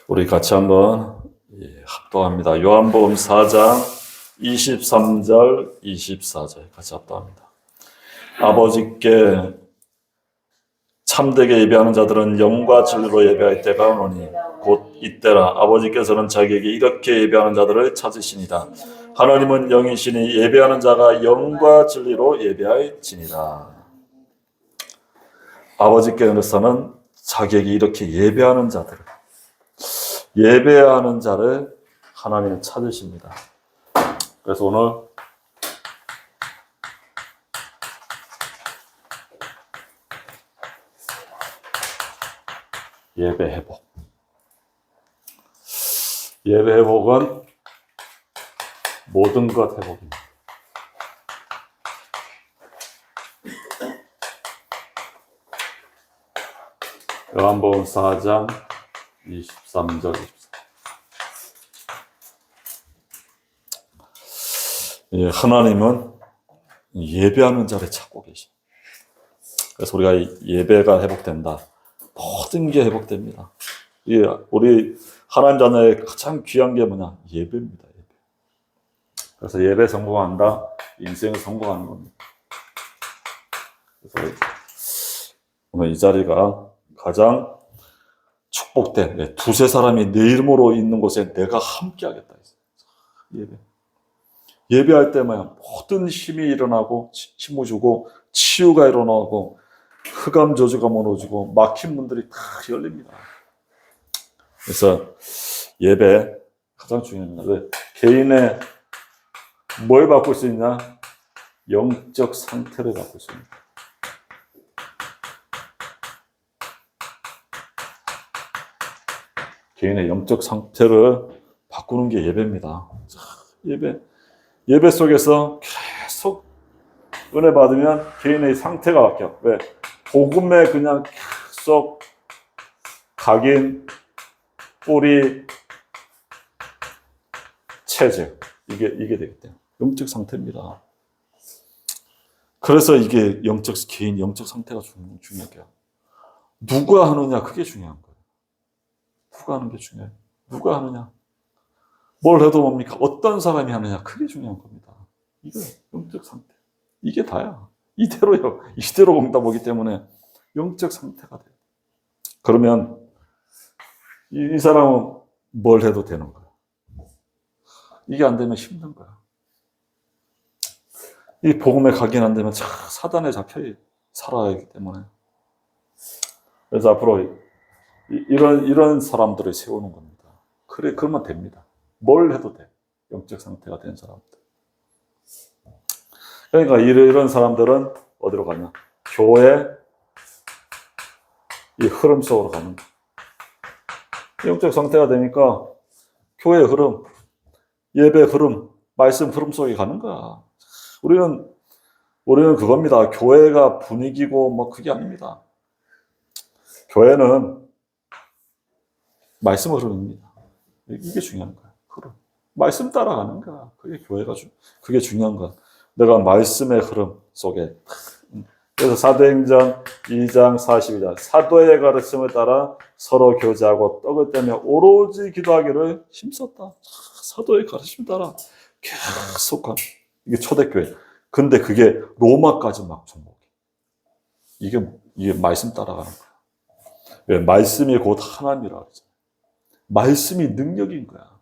우리 같이 한번 합독합니다. 요한복음 4장 23절, 24절 같이 합독합니다. 아버지께 참되게 예배하는 자들은 영과 진리로 예배할 때가 오노니 곧 이때라. 아버지께서는 자기에게 이렇게 예배하는 자들을 찾으시니라. 하나님은 영이시니 예배하는 자가 영과 진리로 예배할지니라. 아버지께서는 자기에게 이렇게 예배하는 자를 하나님은 찾으십니다. 그래서 오늘 예배 회복. 예배 회복은 모든 것 회복입니다. 요한복음 4장 23절 24절. 하나님은 예배하는 자를 찾고 계셔. 그래서 우리가 예배가 회복된다. 모든 게 회복됩니다. 우리 하나님 자녀의 가장 귀한 게 뭐냐? 예배입니다. 예배. 그래서 예배 성공한다. 인생을 성공하는 겁니다. 그래서 오늘 이 자리가 가장 축복된 두세 사람이 내 이름으로 있는 곳에 내가 함께 하겠다. 예배할 때만 모든 힘이 일어나고 힘을 주고 치유가 일어나고 흑암 저주가 무너지고 막힌 문들이 다 열립니다. 그래서 예배 가장 중요합니다. 왜? 개인의 뭘 바꿀 수 있냐? 영적 상태를 바꿀 수 있습니다. 개인의 영적 상태를 바꾸는 게 예배입니다. 예배 속에서 계속 은혜 받으면 개인의 상태가 바뀌어. 왜? 복음에 그냥 계속 각인, 뿌리, 체질 이게 되기 때문에 영적 상태입니다. 그래서 이게 개인 영적 상태가 중요해요. 누가 하느냐 그게 중요한 거예요. 누가 하는 게 중요해요. 누가 하느냐. 뭘 해도 뭡니까? 어떤 사람이 하느냐 그게 중요한 겁니다. 이거 영적 상태. 이게 다야. 이대로 먹다 보기 때문에 영적 상태가 돼요. 그러면 이 사람은 뭘 해도 되는 거야. 이게 안 되면 힘든 거야. 이 복음에 각인 안 되면 사단에 잡혀 살아야 하기 때문에. 그래서 앞으로 이런 사람들을 세우는 겁니다. 그러면 됩니다. 뭘 해도 돼. 영적 상태가 된 사람들. 그러니까 이런 사람들은 어디로 가냐? 교회 이 흐름 속으로 가는 거야. 영적 상태가 되니까 교회 흐름, 예배 흐름, 말씀 흐름 속에 가는 거야. 우리는 그겁니다. 교회가 분위기고 그게 아닙니다. 교회는 말씀 흐름입니다. 이게 중요한 거야. 흐름. 말씀 따라가는 거야. 그게 중요한 거야. 내가 말씀의 흐름 속에. 그래서 사도행전 2장 42절 사도의 가르침을 따라 서로 교제하고 떡을 떼며 오로지 기도하기를 힘썼다. 사도의 가르침 따라 계속 가. 이게 초대교회. 근데 그게 로마까지 막 정복이. 이게 말씀 따라가는 거야. 왜? 말씀이 곧 하나님이라 그러죠. 말씀이 능력인 거야.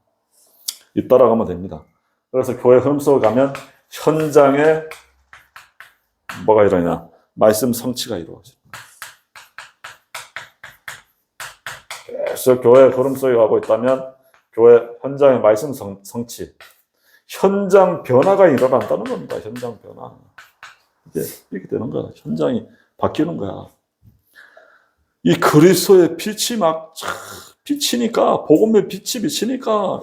이 따라가면 됩니다. 그래서 교회 흐름 속에 가면 현장에 뭐가 일어나냐? 말씀 성취가 이루어집니다. 계속 교회 흐름 속에 가고 있다면 교회 현장의 말씀 성취, 현장 변화가 일어난다는 겁니다. 현장 변화. 이렇게 되는 거야. 현장이 바뀌는 거야. 이 그리스도의 빛이 비치니까, 복음의 빛이 비치니까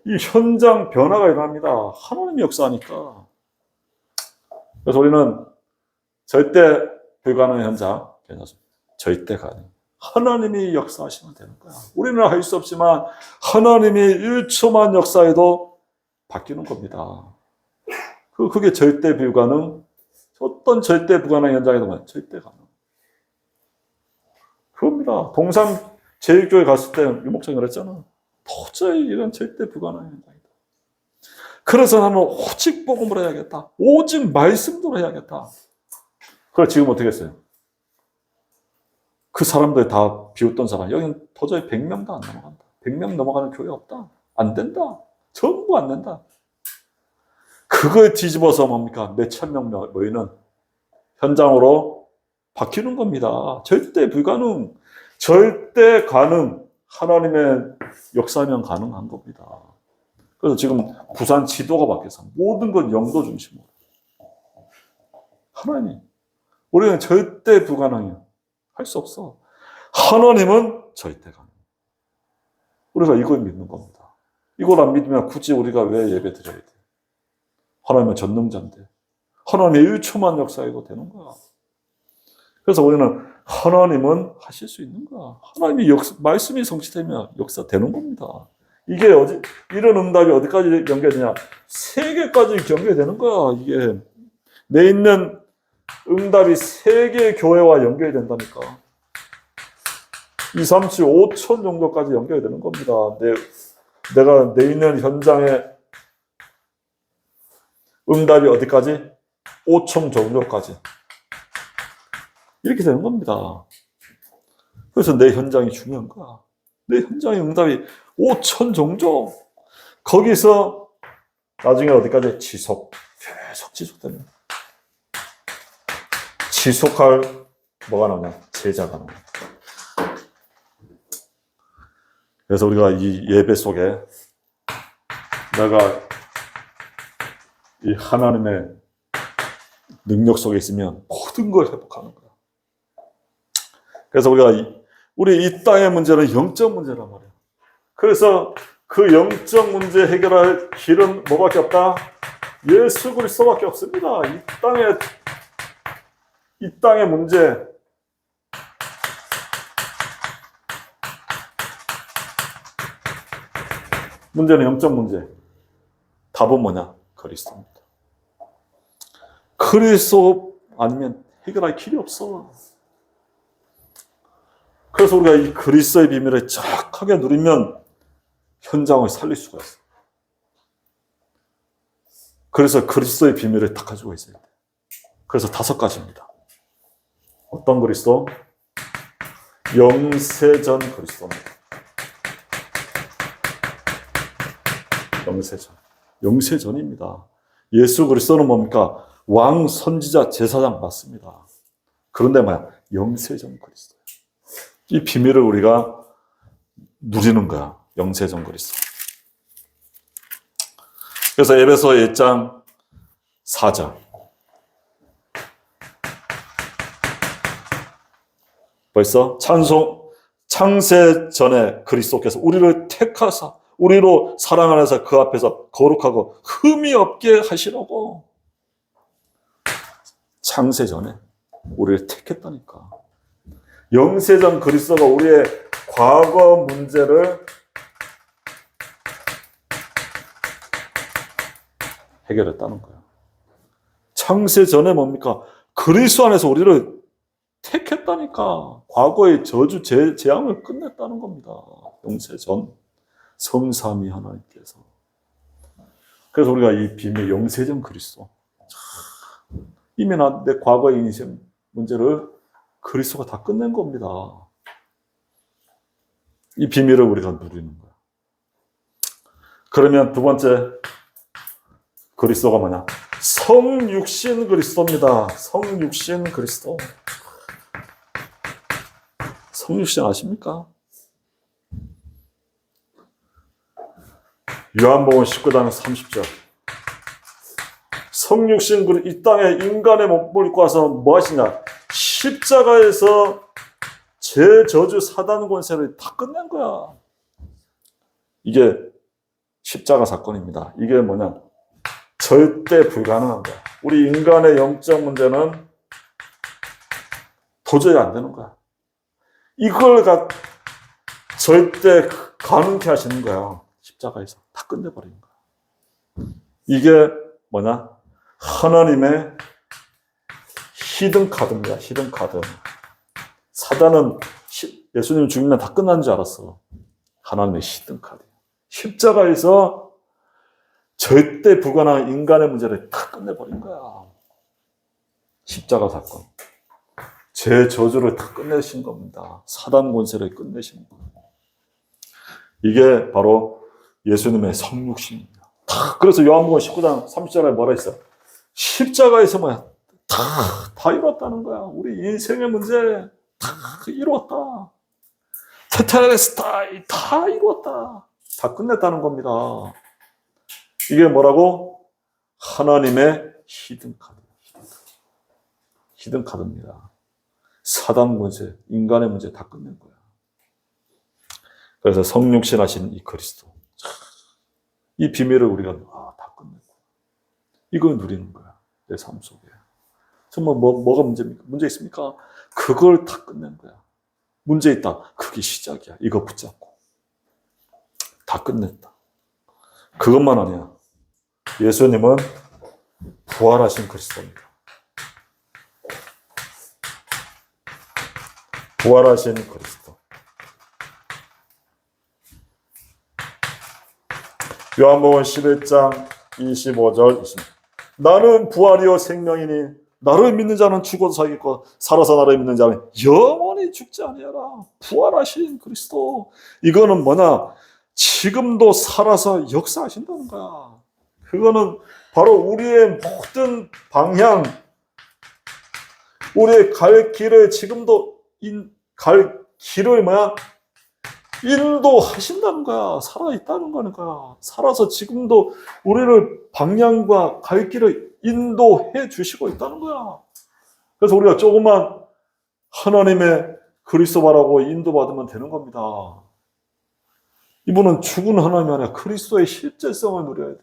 이 현장 변화가 일어납니다. 하나님이 역사하니까. 그래서 우리는 절대 불가능한 현장, 절대 가능. 하나님이 역사하시면 되는 거야. 우리는 할 수 없지만 하나님이 1초만 역사해도 바뀌는 겁니다. 그게 절대 불가능. 어떤 절대 불가능 현장에도 절대 가능. 그겁니다. 제1교회 갔을 때 유목장이 그랬잖아. 도저히 이건 절대 불가능한 현장이다. 그래서 나는 오직 복음을 해야겠다. 오직 말씀대로 해야겠다. 그래 지금 어떻게 했어요? 그 사람들 다 비웃던 사람, 여기는 도저히 100명도 안 넘어간다. 100명 넘어가는 교회 없다. 안 된다. 전부 안 된다. 그걸 뒤집어서 뭡니까? 몇천 명 모이는 현장으로 바뀌는 겁니다. 절대 불가능, 절대 가능. 하나님의 역사면 가능한 겁니다. 그래서 지금 부산 지도가 바뀌어서 모든 건 영도 중심으로. 하나님, 우리는 절대 불가능해요. 할 수 없어. 하나님은 절대 가능. 우리가 이걸 믿는 겁니다. 이걸 안 믿으면 굳이 우리가 왜 예배 드려야 돼? 하나님은 전능자인데. 하나님의 1초만 역사해도 되는 거야. 그래서 우리는 하나님은 하실 수 있는 거야. 하나님이 말씀이 성취되면 역사되는 겁니다. 이게 이런 응답이 어디까지 연결되냐? 세계까지 연결되는 거야. 이게 내 있는 응답이 세계 교회와 연결이 된다니까. 2, 3, 7, 5천 정도까지 연결이 되는 겁니다. 내가 내 있는 현장에 응답이 어디까지? 5천 정도까지. 이렇게 되는 겁니다. 그래서 내 현장이 중요한 거야. 내 현장의 응답이 5천 정도. 거기서 나중에 어디까지? 계속 지속되는. 지속할 뭐가 나오냐? 제자가 나오냐. 그래서 우리가 이 예배 속에 내가 이 하나님의 능력 속에 있으면 모든 걸 회복하는 거야. 그래서 우리 이 땅의 문제는 영적 문제란 말이야. 그래서 그 영적 문제 해결할 길은 뭐밖에 없다? 예수 그리스도밖에 없습니다. 이 땅의 문제는 영적 문제. 답은 뭐냐? 그리스도입니다. 그리스도 아니면 해결할 길이 없어. 그래서 우리가 이 그리스도의 비밀을 정확하게 누리면 현장을 살릴 수가 있어. 그래서 그리스도의 비밀을 딱 가지고 있어야 돼. 그래서 5가지입니다. 어떤 그리스도? 영세전 그리스도입니다. 영세전입니다. 예수 그리스도는 뭡니까? 왕, 선지자, 제사장 맞습니다. 그런데 영세전 그리스도예요. 이 비밀을 우리가 누리는 거야. 영세전 그리스도. 그래서 에베소 1장 4절. 벌써 창세 전에 그리스도께서 우리를 택하사 우리로 사랑 안에서 그 앞에서 거룩하고 흠이 없게 하시라고. 창세 전에 우리를 택했다니까. 영세전 그리스도가 우리의 과거 문제를 해결했다는 거예요. 창세 전에 뭡니까? 그리스도 안에서 우리를 택했다니까. 과거의 저주, 재앙을 끝냈다는 겁니다. 영세전. 성삼위 하나님께서. 그래서 우리가 이 비밀, 영세전 그리스도. 이미 내 과거의 인생 문제를 그리스도가 다 끝낸 겁니다. 이 비밀을 우리가 누리는 거야. 그러면 두 번째 그리스도가 뭐냐? 성육신 그리스도입니다. 성육신 그리스도. 성육신 아십니까? 요한복음 19장 30절. 성육신 이 땅에 인간의 몸을 입고 와서 뭐 하시냐? 십자가에서 제 저주 사단 권세를 다 끝낸 거야. 이게 십자가 사건입니다. 이게 뭐냐? 절대 불가능한 거야. 우리 인간의 영적 문제는 도저히 안 되는 거야. 이걸 절대 가능케 하시는 거야. 십자가에서 다 끝내버리는 거야. 이게 뭐냐? 하나님의 히든 카드입니다. 히든 카드. 사단은 예수님 죽으면 다 끝난 줄 알았어. 하나님의 히든 카드. 십자가에서 절대 불가능한 인간의 문제를 다 끝내버린 거야. 십자가 사건. 제 저주를 다 끝내신 겁니다. 사단 권세를 끝내신 겁니다. 이게 바로 예수님의 성육신입니다. 그래서 요한복음 19장 30절에 뭐라 했어? 십자가에서 뭐야? 다 이뤘다는 거야. 우리 인생의 문제 다 이뤘다. 테텔레스타이 다 이뤘다. 다 끝냈다는 겁니다. 이게 뭐라고? 하나님의 히든카드. 히든카드입니다. 사단 문제, 인간의 문제 다 끝낸 거야. 그래서 성육신 하신 이 그리스도. 이 비밀을 우리가 다 끝냈고. 이걸 누리는 거야. 내 삶 속에. 정말 뭐가 문제입니까? 문제 있습니까? 그걸 다 끝낸 거야. 문제 있다. 그게 시작이야. 이거 붙잡고. 다 끝냈다. 그것만 아니야. 예수님은 부활하신 그리스도입니다. 부활하신 그리스도. 요한복음 11장 25절 20. 나는 부활이요 생명이니 나를 믿는 자는 죽어도 살겠고 살아서 나를 믿는 자는 영원히 죽지 아니하라. 부활하신 그리스도. 이거는 뭐냐? 지금도 살아서 역사하신다는 거야. 그거는 바로 우리의 모든 방향, 우리의 갈 길을 지금도 갈 길을 뭐야? 인도하신다는 거야. 살아있다는 거니까. 살아서 지금도 우리를 방향과 갈 길을 인도해 주시고 있다는 거야. 그래서 우리가 조금만 하나님의 그리스도라고 인도받으면 되는 겁니다. 이분은 죽은 하나님이 아니라 그리스도의 실제성을 누려야 돼.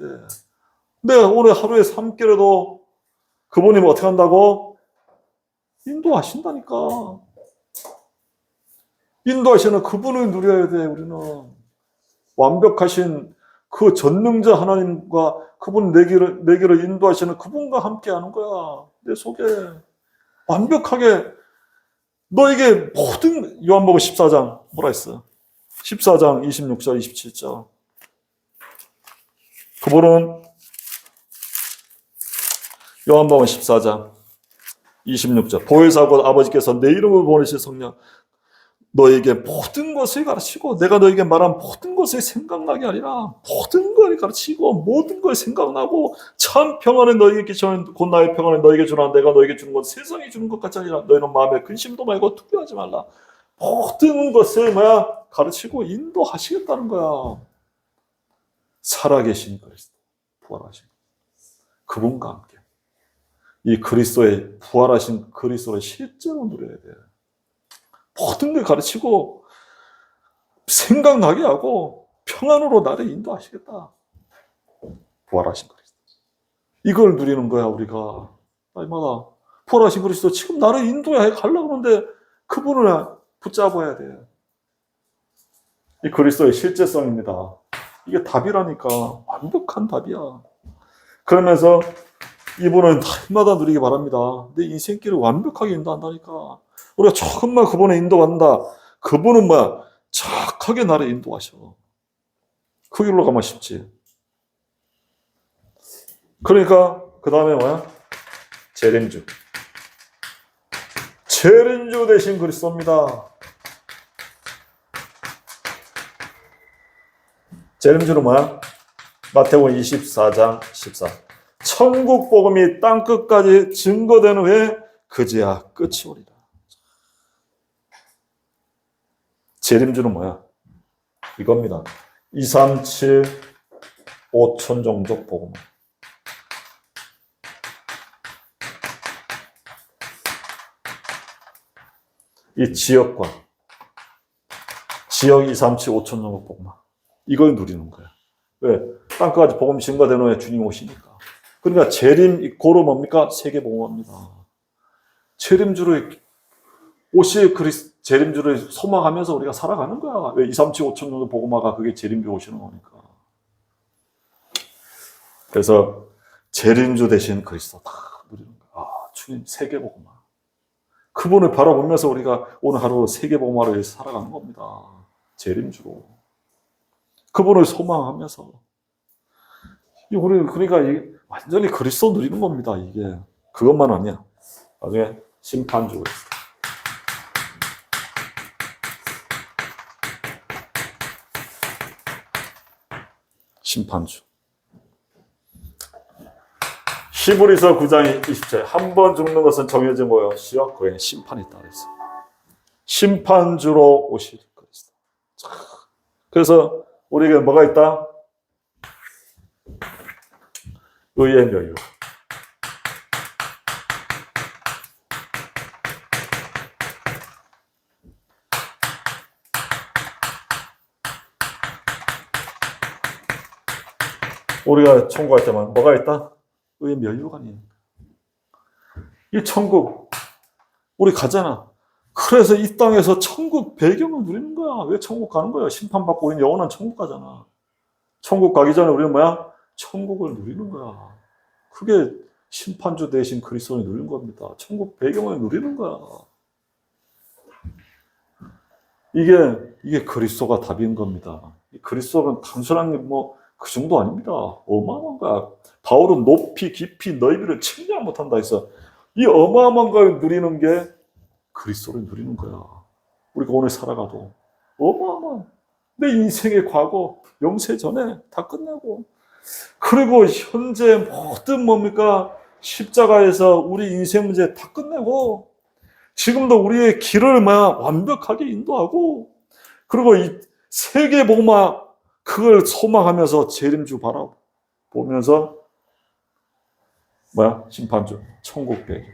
근데 오늘 하루에 3끼라도 그분이 어떻게 한다고? 인도하신다니까. 인도하시는 그분을 누려야 돼, 우리는. 완벽하신 그 전능자 하나님과 그분 내 길을 인도하시는 그분과 함께 하는 거야. 내 속에. 완벽하게 너에게 모든, 요한복음 14장, 뭐라 했어? 14장 26절, 27절. 그분은 요한복음 14장 26절. 보혜사고 아버지께서 내 이름을 보내실 성령 너에게 모든 것을 가르치고 내가 너에게 말한 모든 것을 생각나게 아니라 모든 걸 가르치고 모든 걸 생각나고 참 평안을 너에게 끼치는 곧 나의 평안을 너에게 주나 내가 너에게 주는 건 세상이 주는 것 같지 아니라 너희는 마음에 근심도 말고 두려워하지 말라. 모든 것을 가르치고 인도하시겠다는 거야. 살아계신 그리스도, 부활하신 그분과 함께 이 그리스도의 부활하신 그리스도를 실제로 누려야 돼. 모든 걸 가르치고 생각나게 하고 평안으로 나를 인도하시겠다. 부활하신 그리스도. 이걸 누리는 거야 우리가. 날마다 부활하신 그리스도 지금 나를 인도해 가려고 하는데 그분을 붙잡아야 돼. 이 그리스도의 실제성입니다. 이게 답이라니까. 완벽한 답이야. 그러면서 이분은 날마다 누리기 바랍니다. 내 인생길을 완벽하게 인도한다니까. 우리가 조금만 그분의 인도받는다. 그분은 착하게 나를 인도하셔. 그 길로 가면 쉽지. 그러니까 그 다음에 재림주. 재림주 대신 그리스도입니다. 재림주는 마태복음 24장 14. 천국 복음이 땅 끝까지 증거된 후에 그제야 끝이 오리라. 재림주는 이겁니다. 2, 3, 7, 5천 종족 복음. 이 지역 2, 3, 7, 5천 종족 복음. 이걸 누리는 거야. 왜? 땅까지 복음 증거된 후에 주님 오시니까. 그러니까 재림 고로 뭡니까? 세계복음화입니다. 재림주를 재림주를 소망하면서 우리가 살아가는 거야. 왜 2, 3, 7, 5천 정도 복음화가 그게 재림주 오시는 거니까. 그래서 재림주 대신 그리스도 다 누리는 거야. 주님 세계복음화. 그분을 바라보면서 우리가 오늘 하루 세계복음화를 위해서 살아가는 겁니다. 재림주로. 그분을 소망하면서. 우리 그러니까 완전히 그리스도 누리는 겁니다. 이게 그것만 아니야. 나중에 심판주가 있어. 심판주. 히브리서 9장 20절. 한 번 죽는 것은 정해진 것이요 그에게 심판이 있다 그랬어. 심판주로 오실 그리스도. 그래서 우리에게 뭐가 있다? 의의 묘유. 우리가 천국 갈 때만 뭐가 있다? 의의 묘유가 있는 거야. 이 천국 우리 가잖아. 그래서 이 땅에서 천국 배경을 누리는 거야. 왜 천국 가는 거야? 심판받고 우리는 영원한 천국 가잖아. 천국 가기 전에 우리는 뭐야? 천국을 누리는 거야. 그게 심판주 대신 그리스도를 누리는 겁니다. 천국 배경을 누리는 거야. 이게 그리스도가 답인 겁니다. 그리스도는 단순한 그 정도 아닙니다. 어마어마한 거야. 바울은 높이, 깊이, 넓이를 측량 못한다 해서 이 어마어마한 걸 누리는 게 그리스도를 누리는 거야. 우리가 오늘 살아가도 어마어마한 내 인생의 과거, 영세 전에 다 끝내고 그리고 현재 모든 뭡니까? 십자가에서 우리 인생 문제 다 끝내고 지금도 우리의 길을 완벽하게 인도하고 그리고 이 세계 복음화 그걸 소망하면서 재림주 바라보면서 심판주 천국 배경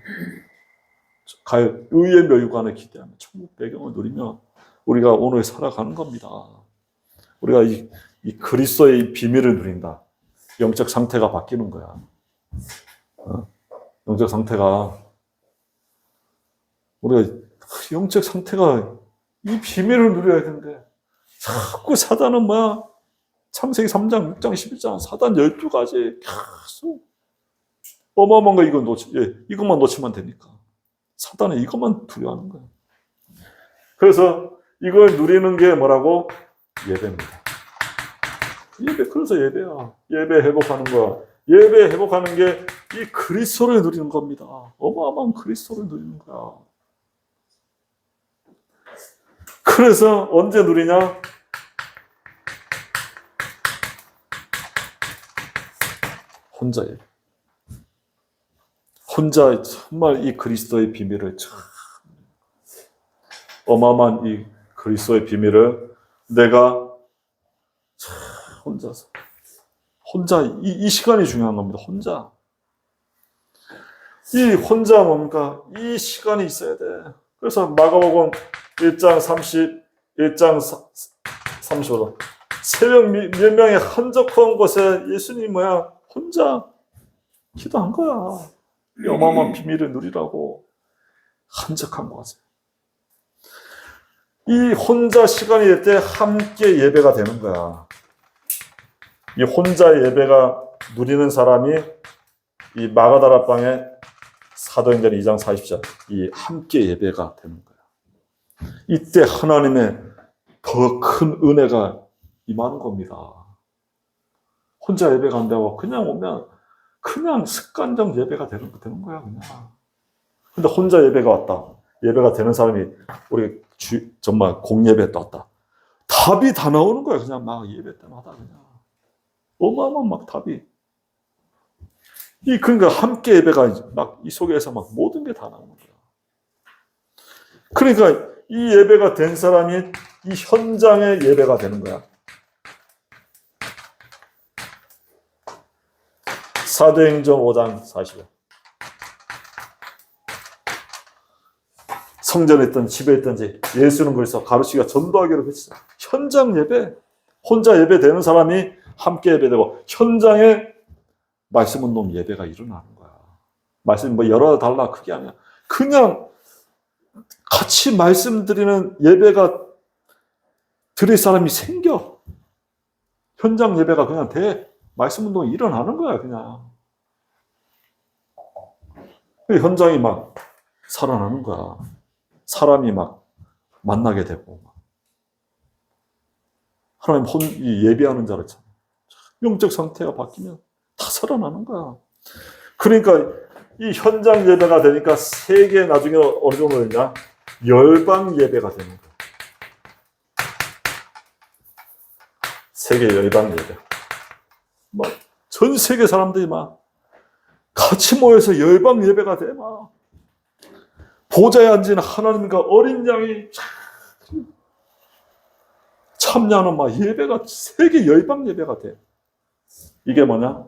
의의 묘유관을 기대하며 천국 배경을 누리며 우리가 오늘 살아가는 겁니다. 우리가 이 그리스도의 비밀을 누린다. 영적 상태가 바뀌는 거야. 영적 상태가 우리가 영적 상태가 이 비밀을 누려야 되는데 자꾸 사단은 창세기 3장, 6장, 11장 사단 12가지 계속 어마어마한 거 이것만 놓치면 되니까 사단은 이것만 두려워하는 거야. 그래서 이걸 누리는 게 뭐라고? 예배입니다. 그래서 예배야. 예배 회복하는 거야. 예배 회복하는 게 이 그리스도를 누리는 겁니다. 어마어마한 그리스도를 누리는 거야. 그래서 언제 누리냐? 혼자 예배. 혼자 정말 이 그리스도의 비밀을 어마어마한 이 그리스도의 비밀을 내가 혼자 이 시간이 중요한 겁니다. 혼자 뭡니까? 이 시간이 있어야 돼. 그래서 마가복음 1장 35절 새벽 몇 명의 한적한 곳에 예수님 혼자 기도한 거야. 이 어마어마한 비밀을 누리라고 한적한 곳에. 이 혼자 시간이 될 때 함께 예배가 되는 거야. 이 혼자 예배가 누리는 사람이 이 마가다라 방에 사도행전 2장 40절 이 함께 예배가 되는 거야. 이때 하나님의 더 큰 은혜가 임하는 겁니다. 혼자 예배가 안 되고 그냥 오면 그냥 습관적 예배가 되는 거야 그냥. 근데 혼자 예배가 왔다. 예배가 되는 사람이 우리 정말 공예배 왔다. 답이 다 나오는 거야 그냥 예배 때마다 그냥. 어마어마한 답이. 그러니까 함께 예배가 이 속에서 모든 게 다 나오는 거야. 그러니까 이 예배가 된 사람이 이 현장의 예배가 되는 거야. 사도행전 5장 40절. 성전에 있든 집에 있든지 예수는 그래서 가르치기가 전도하기로 했어. 현장 예배. 혼자 예배 되는 사람이 함께 예배되고 현장에 말씀 운동 예배가 일어나는 거야. 말씀 열어달라 그게 아니야. 그냥 같이 말씀드리는 예배가 드릴 사람이 생겨. 현장 예배가 그냥 말씀 운동이 일어나는 거야 그냥. 현장이 살아나는 거야. 사람이 막 만나게 되고. 하나님 예배하는 자를 참. 영적 상태가 바뀌면 다 살아나는 거야. 그러니까 이 현장 예배가 되니까 세계 나중에 어느 정도 되냐? 열방 예배가 되는 거야. 세계 열방 예배. 막 전 세계 사람들이 막 같이 모여서 열방 예배가 돼. 막 보좌에 앉은 하나님과 어린 양이 참여하는 막 예배가 세계 열방 예배가 돼. 이게 뭐냐?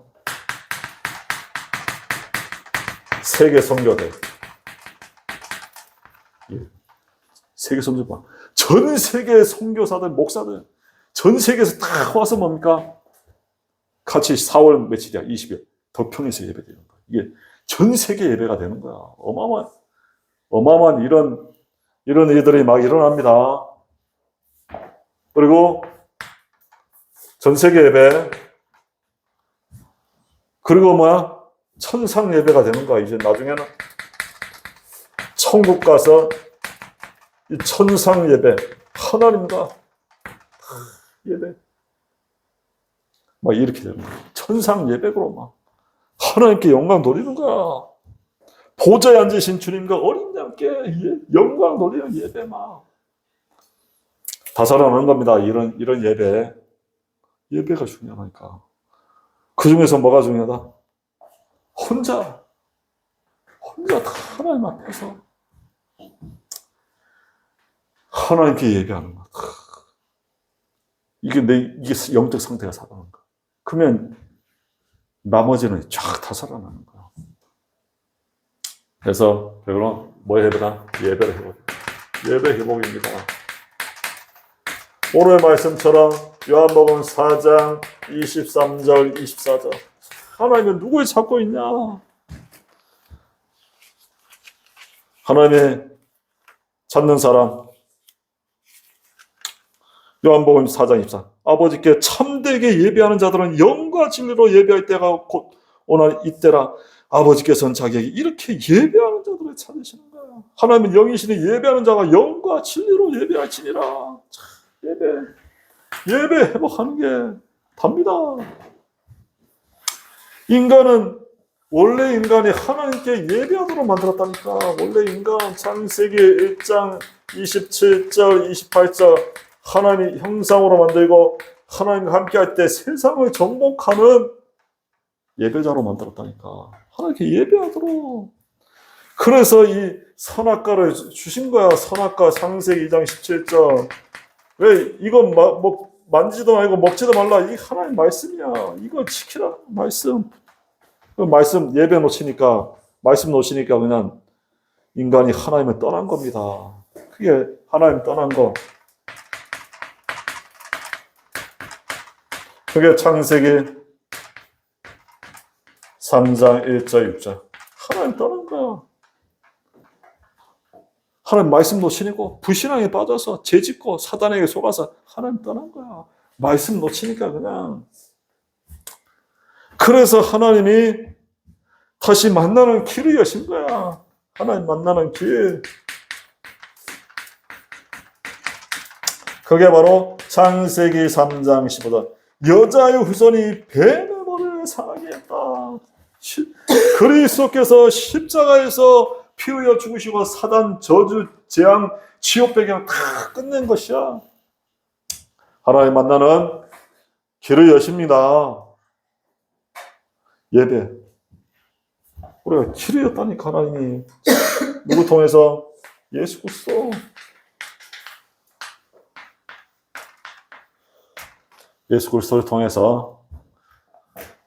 세계 선교대. 세계 선교파. 전 세계 선교사들, 목사들, 전 세계에서 다 와서 뭡니까? 같이 4월 며칠이야? 20일. 덕평에서 예배되는 거야. 이게 전 세계 예배가 되는 거야. 어마어마한 이런 일들이 막 일어납니다. 그리고 전 세계 예배. 그리고 뭐야? 천상 예배가 되는 거야. 이제 나중에는 천국 가서 이 천상 예배, 하나님과 예배, 막 이렇게 되는 거야. 천상 예배로 막 하나님께 영광 돌리는 거야. 보좌에 앉으신 주님과 어린 양께 영광 돌리는 예배 막 다 살아나는 겁니다. 이런 예배가 중요하니까. 그 중에서 뭐가 중요하다? 혼자 다 하나님 앞에서 하나님께 예배하는 거. 이게 영적 상태가 살아나는 거. 그러면 나머지는 쫙 다 살아나는 거야. 그래서 결국은 뭐 예배다? 예배를 회복. 예배 회복입니다. 오늘 말씀처럼 요한복음 4장 23절 24절 하나님은 누굴 찾고 있냐? 하나님의 찾는 사람. 요한복음 4장 24 아버지께 참되게 예배하는 자들은 영과 진리로 예배할 때가 곧 오늘 이때라. 아버지께서는 자기에게 이렇게 예배하는 자들을 찾으시는 거야. 하나님은 영이시니 예배하는 자가 영과 진리로 예배할지니라. 예배 회복하는 게 답니다. 원래 인간이 하나님께 예배하도록 만들었다니까. 원래 인간 창세기 1장 27절 28절 하나님 형상으로 만들고 하나님과 함께 할 때 세상을 정복하는 예배자로 만들었다니까. 하나님께 예배하도록. 그래서 이 선악과를 주신 거야. 선악과 창세기 2장 17절. 왜 이건 만지지도 말고 먹지도 말라. 이게 하나님 말씀이야. 이걸 지키라. 말씀 예배 놓치니까 말씀 놓치니까 그냥 인간이 하나님을 떠난 겁니다. 그게 하나님 떠난 거. 그게 창세기 3장 1절 6절 하나님 떠난 거야. 하나님 말씀 놓치고 불신앙에 빠져서 죄짓고 사단에게 속아서 하나님 떠난 거야. 말씀 놓치니까 그냥. 그래서 하나님이 다시 만나는 길을 여신 거야. 하나님 만나는 길. 그게 바로 창세기 3장 15절 여자의 후손이 뱀의 머리를 상하게 했다. 그리스도께서 십자가에서 피 흘려 죽으시고 사단, 저주, 재앙, 지옥 배경 다 끝낸 것이야. 하나님 만나는 길을 여십니다. 예배. 우리가 길을 였다니까. 하나님이 누구 통해서? 예수 그리스도. 예수 그리스도를 통해서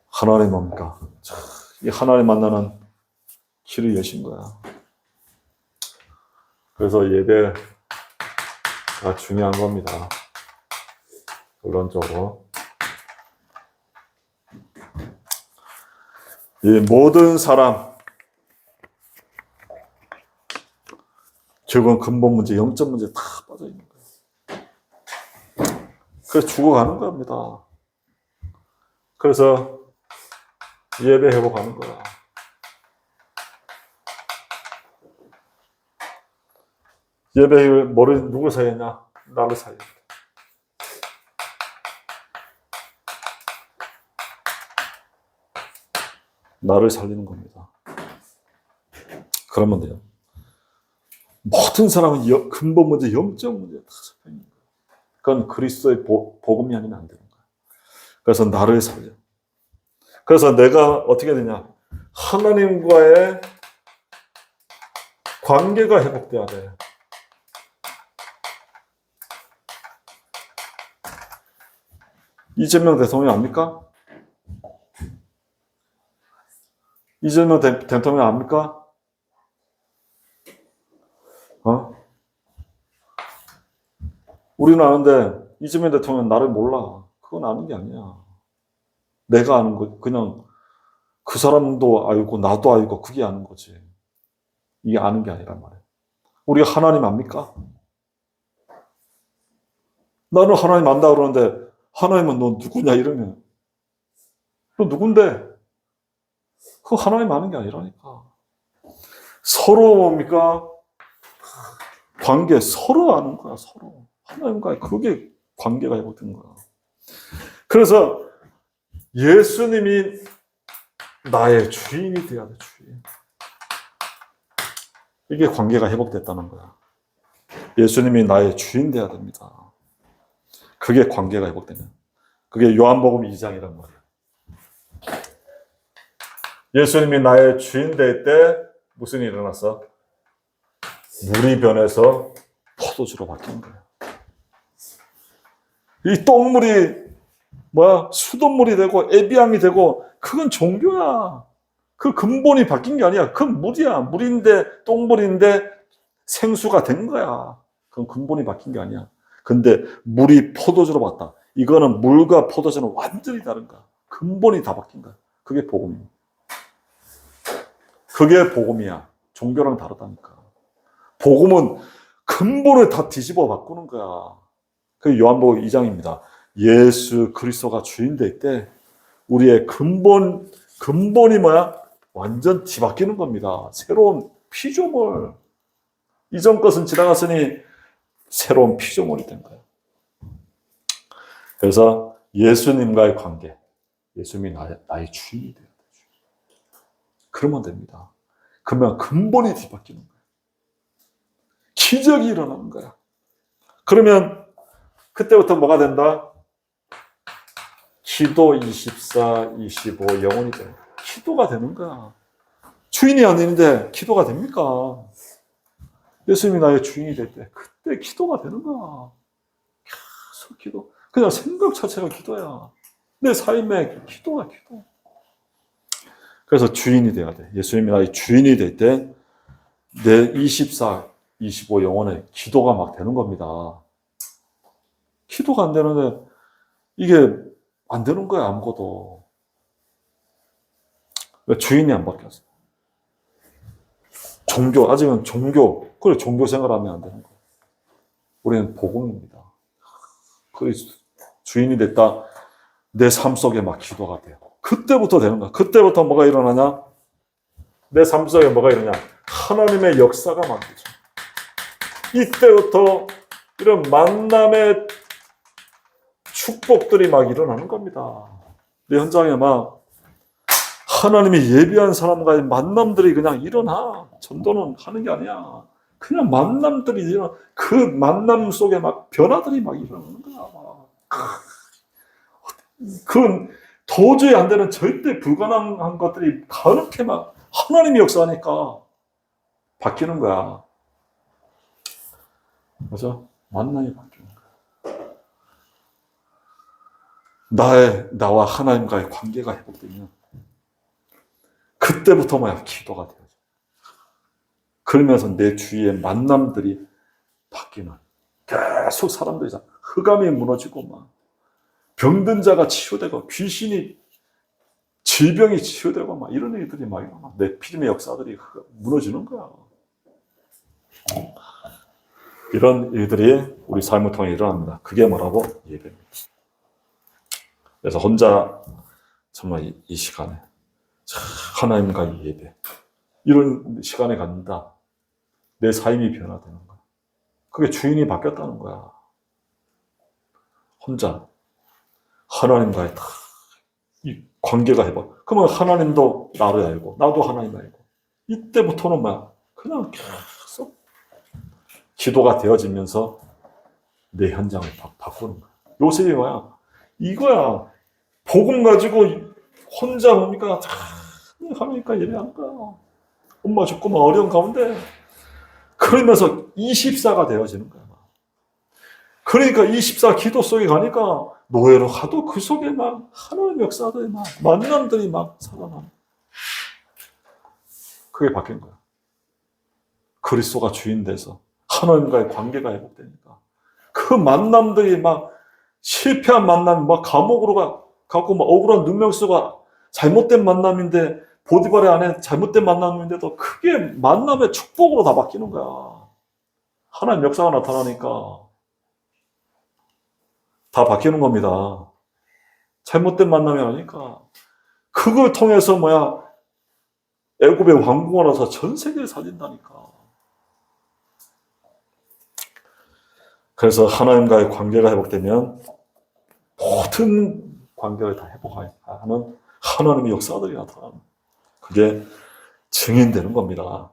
하나님 뭡니까? 이 하나님 만나는 길을 여신 거야. 그래서 예배가 중요한 겁니다. 결론적으로. 이 모든 사람, 결국은 근본 문제, 영적 문제 다 빠져 있는 거예요. 그래서 죽어가는 겁니다. 그래서 예배 회복하는 거야. 예배의 뭐를 누구 사야냐? 나를 사야 돼. 나를 살리는 겁니다. 그러면 돼요. 모든 사람은 근본 문제, 영적 문제 다 잡혀 있는 거예요. 그건 그리스도의 복음이 아니면 안 되는 거예요. 그래서 나를 살려. 그래서 내가 어떻게 되냐? 하나님과의 관계가 회복돼야 돼. 이재명 대통령 압니까? 이재명 대통령 압니까? 우리는 아는데 이재명 대통령 나를 몰라. 그건 아는 게 아니야. 내가 아는 거, 그냥 그 사람도 알고 나도 알고 그게 아는 거지. 이게 아는 게 아니란 말이야. 우리가 하나님 압니까? 나는 하나님 안다 그러는데 하나님은 너 누구냐 이러면 너 누군데? 그거 하나님 아는 게 아니라니까. 서로 뭡니까? 관계 서로 아는 거야. 서로. 하나님과 그게 관계가 회복된 거야. 그래서 예수님이 나의 주인이 되어야 돼. 주인. 이게 관계가 회복됐다는 거야. 예수님이 나의 주인 되어야 됩니다. 그게 관계가 회복되는. 그게 요한복음 2장이란 말이야. 예수님이 나의 주인 될 때 무슨 일이 일어났어? 물이 변해서 포도주로 바뀐 거야. 이 똥물이 수돗물이 되고 에비앙이 되고 그건 종교야. 그 근본이 바뀐 게 아니야. 그건 물이야. 물인데 똥물인데 생수가 된 거야. 그건 근본이 바뀐 게 아니야. 근데 물이 포도주로 바뀌었다. 이거는 물과 포도주는 완전히 다른 거야. 근본이 다 바뀐 거야. 그게 복음이야. 그게 복음이야. 종교랑 다르다니까. 복음은 근본을 다 뒤집어 바꾸는 거야. 그게 요한복음 2장입니다. 예수 그리스도가 주인 될 때 우리의 근본이 완전 뒤바뀌는 겁니다. 새로운 피조물. 이전 것은 지나갔으니 새로운 피조물이 된 거예요. 그래서 예수님과의 관계, 예수님이 나의 주인이 돼야 돼요. 그러면 됩니다. 그러면 근본이 뒤바뀌는 거예요. 기적이 일어나는 거야. 그러면 그때부터 뭐가 된다? 기도 24, 25 영원히 돼. 기도가 되는 거야. 주인이 아닌데 기도가 됩니까? 예수님이 나의 주인이 될 때 그때 기도가 되는 거야. 계속 기도. 그냥 생각 자체가 기도야. 내 삶의 기도가 기도. 그래서 주인이 돼야 돼. 예수님이 나의 주인이 될 때 내 24, 25 영혼에 기도가 막 되는 겁니다. 기도가 안 되는데 이게 안 되는 거야, 아무것도. 주인이 안 바뀌었어. 아직은 그래, 종교 생활하면 안 되는 거야. 우리는 복음입니다. 그 주인이 됐다, 내 삶 속에 막 기도가 돼요. 그때부터 되는 거야. 그때부터 뭐가 일어나냐? 내 삶 속에 뭐가 일어나냐? 하나님의 역사가 만들죠. 이때부터 이런 만남의 축복들이 막 일어나는 겁니다. 내 현장에 막 하나님이 예비한 사람과의 만남들이 그냥 일어나. 전도는 하는 게 아니야. 그냥 만남들이 일어나. 그 만남 속에 막 변화들이 막 일어나는 거야. 그건 도저히 안 되는 절대 불가능한 것들이 그렇게 막 하나님이 역사하니까 바뀌는 거야. 그래서 만남이 바뀌는 거야. 나와 하나님과의 관계가 회복되면 그때부터 기도가 되어져. 그러면서 내 주위의 만남들이 바뀌는. 계속 사람들이 흑암이 무너지고 막 병든 자가 치유되고 질병이 치유되고 막 이런 일들이 막 일어나. 내 믿음의 역사들이 무너지는 거야. 이런 일들이 우리 삶을 통해 일어납니다. 그게 뭐라고? 예배입니다. 그래서 혼자 정말 이 시간에 하나님과의 예배 이런 시간에 갖는다. 내 삶이 변화되는 거야. 그게 주인이 바뀌었다는 거야. 혼자 하나님과의 다 이 관계가 해봐. 그러면 하나님도 나를 알고 나도 하나님 알고 이때부터는 막 그냥 계속 기도가 되어지면서 내 현장을 바꾸는 거야. 요셉이 뭐야? 이거야. 복음 가지고 혼자 뭡니까? 하나님과 예배하는 거야. 엄마 죽고 막 어려운 가운데 그러면서 24가 되어지는 거야. 그러니까 24 기도 속에 가니까 노예로 가도 그 속에 막 하나님의 역사들이 막 만남들이 막 살아나는. 그게 바뀐 거야. 그리스도가 주인 돼서 하나님과의 관계가 회복되니까 그 만남들이 막 실패한 만남, 막 감옥으로 가고 막 억울한 눈명수가 잘못된 만남인데 보디발의 아내 잘못된 만남인데도 크게 만남의 축복으로 다 바뀌는 거야. 하나님 역사가 나타나니까 다 바뀌는 겁니다. 잘못된 만남이 아니까 그걸 통해서 애굽의 왕궁을 와서 전 세계를 살린다니까. 그래서 하나님과의 관계가 회복되면 모든 관계를 다 회복하는 하나님의 역사들이 나타나는 그게 증인되는 겁니다.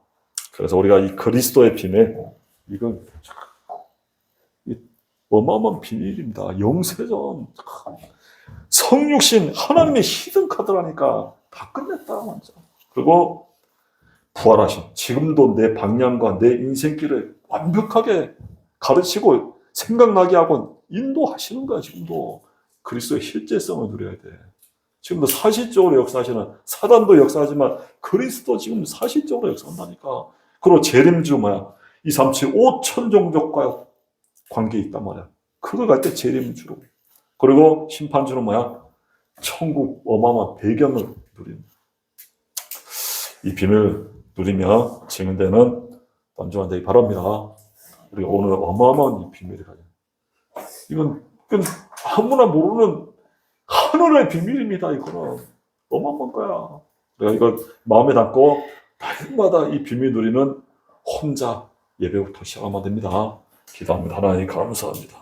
그래서 우리가 이 그리스도의 비밀, 이건 어마어마한 비밀입니다. 영세전 성육신 하나님의 히든 카드라니까 다 끝냈다 완전. 그리고 부활하신 지금도 내 방향과 내 인생길을 완벽하게 가르치고 생각나게 하고 인도하시는 거야. 지금도 그리스도의 실제성을 누려야 돼. 지금도 사실적으로 역사하시는 사단도 역사하지만 그리스도 지금 사실적으로 역사한다니까. 그리고 재림주 237 5천 종족과 관계 있단 말이야. 그거 갈 때 재림주로. 그리고 심판주는 천국 어마어마한 배경을 누리는. 이 비밀을 누리며 증인되는 단조한 되기 바랍니다. 우리가 오늘 어마어마한 이 비밀을 가져. 이건 아무나 모르는 하늘의 비밀입니다. 이거는 어마어마한 거야. 우리가 이걸 마음에 담고 날마다 이 비밀 누리는 혼자 예배부터 시작하면 됩니다. 기도합니다. 하나님 감사합니다.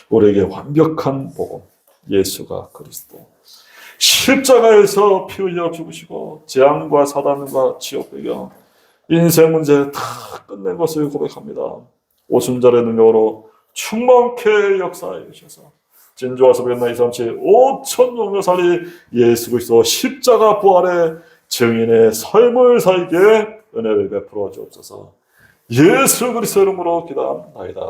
우리에게 완벽한 복음 예수가 그리스도 십자가에서 피 흘려 죽으시고 재앙과 사단과 지옥 배경 인생 문제 다 끝낸 것을 고백합니다. 오순절의 능력으로 충만케 역사해 주셔서 진주와 서변나 237 5천 종려 살리 예수 그리스도 십자가 부활의 증인의 삶을 살게 은혜를 베풀어 주옵소서. 예수 그리스도 이름으로 기도합니다.